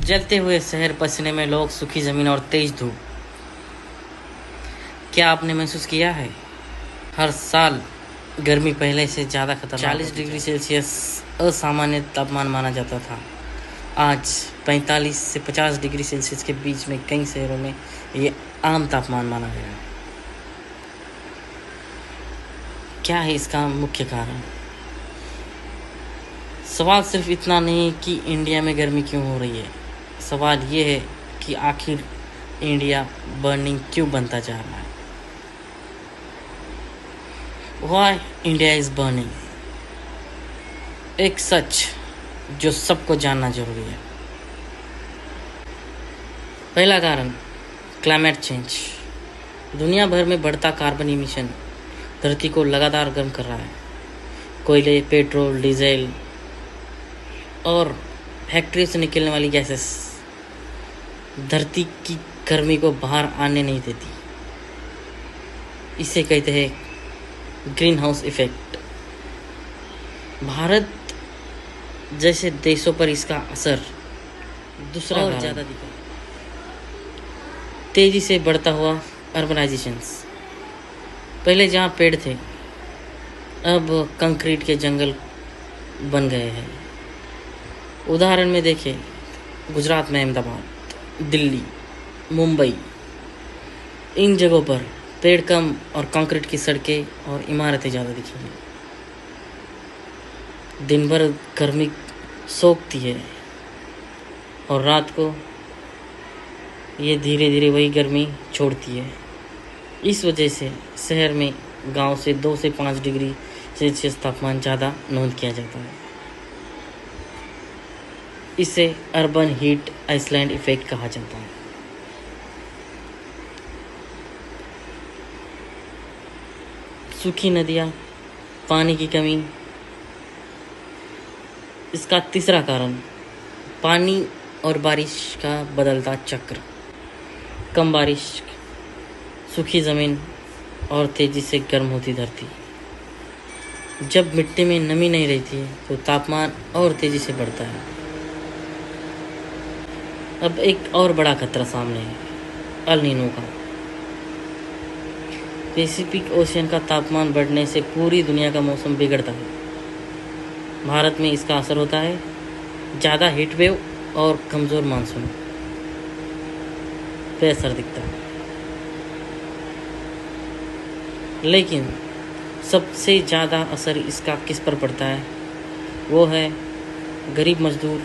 जलते हुए शहर, पसीने में लोग, सूखी जमीन और तेज धूप। क्या आपने महसूस किया है हर साल गर्मी पहले से ज़्यादा खतरनाक 40 डिग्री सेल्सियस असामान्य तापमान माना जाता था। आज 45 से 50 डिग्री सेल्सियस के बीच में कई शहरों में ये आम तापमान माना गया है। क्या है इसका मुख्य कारण? सवाल सिर्फ इतना नहीं कि इंडिया में गर्मी क्यों हो रही है, सवाल ये है कि आखिर इंडिया बर्निंग क्यों बनता जा रहा है। Why India is burning? एक सच जो सबको जानना जरूरी है। पहला कारण, क्लाइमेट चेंज। दुनिया भर में बढ़ता कार्बन इमिशन धरती को लगातार गर्म कर रहा है। कोयले, पेट्रोल, डीजल और फैक्ट्री से निकलने वाली गैसेस धरती की गर्मी को बाहर आने नहीं देती। इसे कहते हैं ग्रीन हाउस इफेक्ट। भारत जैसे देशों पर इसका असर दूसरा और ज़्यादा दिखा। तेजी से बढ़ता हुआ अर्बनाइजेशंस। पहले जहाँ पेड़ थे अब कंक्रीट के जंगल बन गए हैं। उदाहरण में देखें, गुजरात में अहमदाबाद, दिल्ली, मुंबई, इन जगहों पर पेड़ कम और कंक्रीट की सड़कें और इमारतें ज़्यादा दिखेंगी। दिन भर गर्मी सोखती है और रात को ये धीरे धीरे वही गर्मी छोड़ती है। इस वजह से शहर में गांव से 2 से 5 डिग्री सेल्सियस तापमान ज़्यादा नोट किया जाता है। इसे अर्बन हीट आइसलैंड इफेक्ट कहा जाता है। सूखी नदियाँ, पानी की कमी। इसका तीसरा कारण, पानी और बारिश का बदलता चक्र। कम बारिश, सूखी ज़मीन और तेज़ी से गर्म होती धरती। जब मिट्टी में नमी नहीं रहती है तो तापमान और तेज़ी से बढ़ता है। अब एक और बड़ा खतरा सामने है, अल नीनो का। पैसिफिक ओशियन का तापमान बढ़ने से पूरी दुनिया का मौसम बिगड़ता है। भारत में इसका असर होता है ज़्यादा हीट वेव और कमज़ोर मानसून पे असर दिखता है। लेकिन सबसे ज़्यादा असर इसका किस पर पड़ता है? वो है गरीब मजदूर,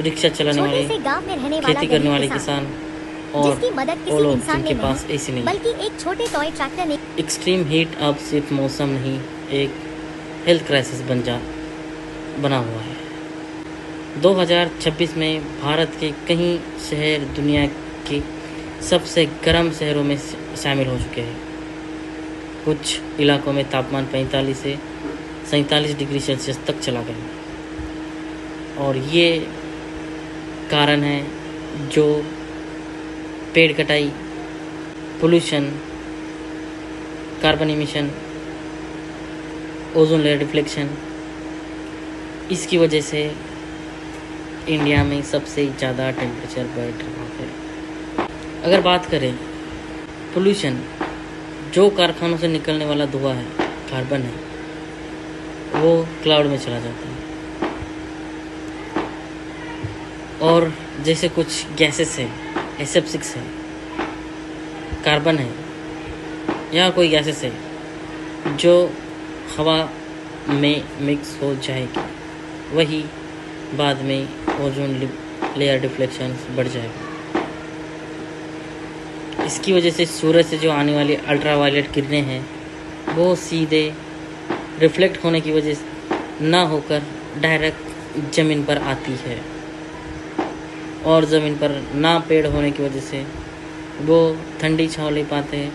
रिक्शा चलाने वाले, खेती करने वाले किसान और वो लोग जिनके पास एसी नहीं। बल्कि एक छोटे टॉय ट्रैक्टर ने। एक्सट्रीम हीट अब सिर्फ मौसम नहीं, एक हेल्थ क्राइसिस बना हुआ है। 2026 में भारत के कई शहर दुनिया के सबसे गर्म शहरों में शामिल हो चुके हैं। कुछ इलाकों में तापमान 45 से 47 डिग्री सेल्सियस तक चला गया और ये कारण है जो पेड़ कटाई, pollution, carbon emission, ozone layer deflection. इसकी वजह से इंडिया में सबसे ज़्यादा टेम्परेचर बढ़ रहा है। अगर बात करें पोल्यूशन, जो कारखानों से निकलने वाला धुआं है, कार्बन है, वो क्लाउड में चला जाता है। और जैसे कुछ गैसेस है, SF6 है, कार्बन है या कोई गैसेस है जो हवा में मिक्स हो जाएगी, वही बाद में ओजोन लेयर डिफ्लेक्शन बढ़ जाएगा। इसकी वजह से सूरज से जो आने वाली अल्ट्रावायलेट किरणें हैं वो सीधे रिफ्लेक्ट होने की वजह से ना होकर डायरेक्ट ज़मीन पर आती है और ज़मीन पर ना पेड़ होने की वजह से वो ठंडी छाँव ले पाते हैं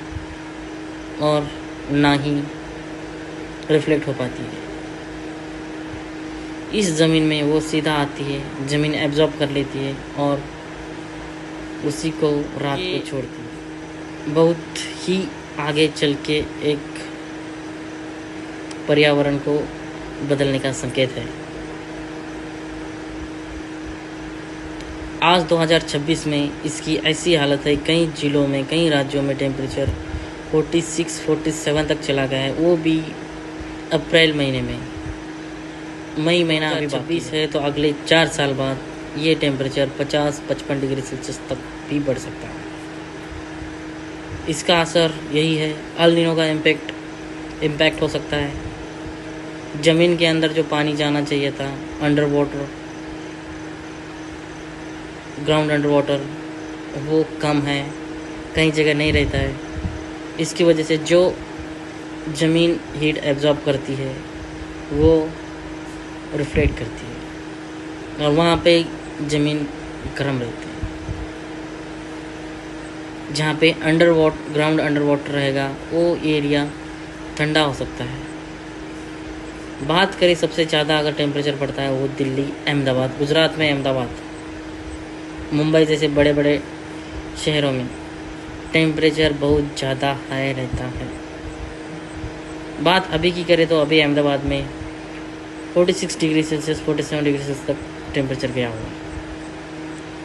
और ना ही रिफ्लेक्ट हो पाती है। इस ज़मीन में वो सीधा आती है, ज़मीन एब्जॉर्ब कर लेती है और उसी को रात को छोड़ती है। बहुत ही आगे चल के एक पर्यावरण को बदलने का संकेत है। आज 2026 में इसकी ऐसी हालत है, कई जिलों में, कई राज्यों में टेम्परेचर 46-47 तक चला गया है, वो भी अप्रैल महीने में। मई महीना अभी 26 है, तो अगले 4 साल बाद ये टेम्परेचर 50-55 डिग्री सेल्सियस तक भी बढ़ सकता है। इसका असर यही है, अल नीनो का इम्पैक्ट हो सकता है। ज़मीन के अंदर जो पानी जाना चाहिए था, ग्राउंड अंडर वाटर, वो कम है, कई जगह नहीं रहता है। इसकी वजह से जो ज़मीन हीट एब्जॉर्ब करती है वो रिफ्लेक्ट करती है और वहाँ पे ज़मीन गर्म रहती है। जहाँ पे ग्राउंड अंडर वाटर रहेगा वो एरिया ठंडा हो सकता है। बात करें सबसे ज़्यादा अगर टेम्परेचर पड़ता है वो दिल्ली, अहमदाबाद, गुजरात में अहमदाबाद, मुंबई जैसे बड़े बड़े शहरों में टेम्परेचर बहुत ज़्यादा हाई रहता है। बात अभी की करें तो अभी अहमदाबाद में 46 डिग्री सेल्सियस 47 डिग्री सेल्सियस तक टेम्परेचर गया हुआ है।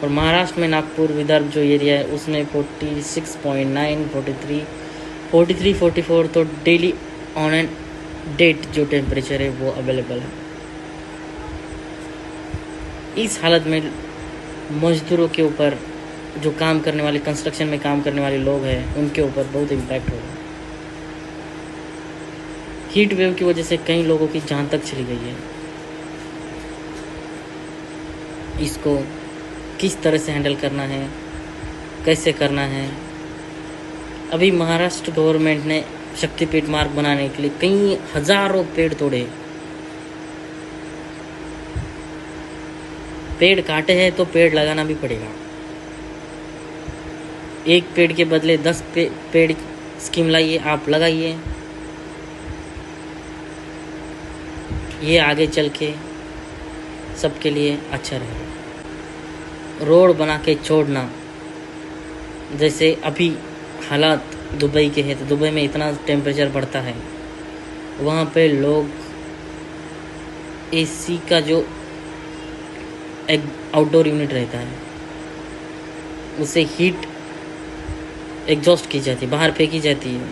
और महाराष्ट्र में नागपुर, विदर्भ जो एरिया है उसमें 46.9, 43, 44 तो डेली ऑन एंड डेट जो टेम्परेचर है वो अवेलेबल है। इस हालत में मजदूरों के ऊपर, जो काम करने वाले, कंस्ट्रक्शन में काम करने वाले लोग हैं, उनके ऊपर बहुत इम्पैक्ट होगा। हीट वेव की वजह से कई लोगों की जान तक चली गई है। इसको किस तरह से हैंडल करना है, कैसे करना है, अभी महाराष्ट्र गवर्नमेंट ने शक्तिपीठ मार्ग बनाने के लिए कई हजारों पेड़ तोड़े। पेड़ काटे हैं तो पेड़ लगाना भी पड़ेगा। एक पेड़ के बदले 10 पेड़ स्कीम लाइए, आप लगाइए। ये आगे चल के सबके लिए अच्छा रहेगा। रोड बना के छोड़ना, जैसे अभी हालात दुबई के हैं, तो दुबई में इतना टेम्परेचर बढ़ता है, वहाँ पे लोग एसी का जो एक आउटडोर यूनिट रहता है उससे हीट एग्जॉस्ट की जाती है, बाहर फेंकी जाती है।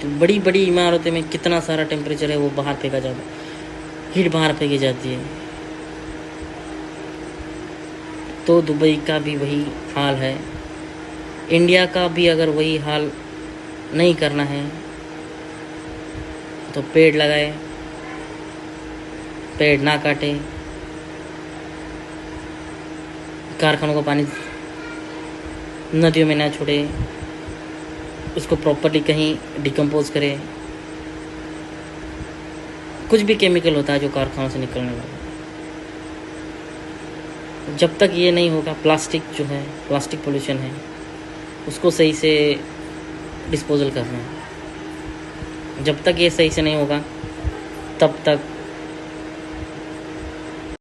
तो बड़ी बड़ी इमारतों में कितना सारा टेम्परेचर है वो बाहर फेंका जाता है, हीट बाहर फेंकी जाती है। तो दुबई का भी वही हाल है। इंडिया का भी अगर वही हाल नहीं करना है तो पेड़ लगाए, पेड़ ना काटे, कारखानों का पानी नदियों में ना छोड़े, उसको प्रॉपर्ली कहीं डिकम्पोज करे। कुछ भी केमिकल होता है जो कारखानों से निकलने वाला, जब तक ये नहीं होगा, प्लास्टिक जो है, प्लास्टिक पोल्यूशन है, उसको सही से डिस्पोजल करना है। जब तक ये सही से नहीं होगा तब तक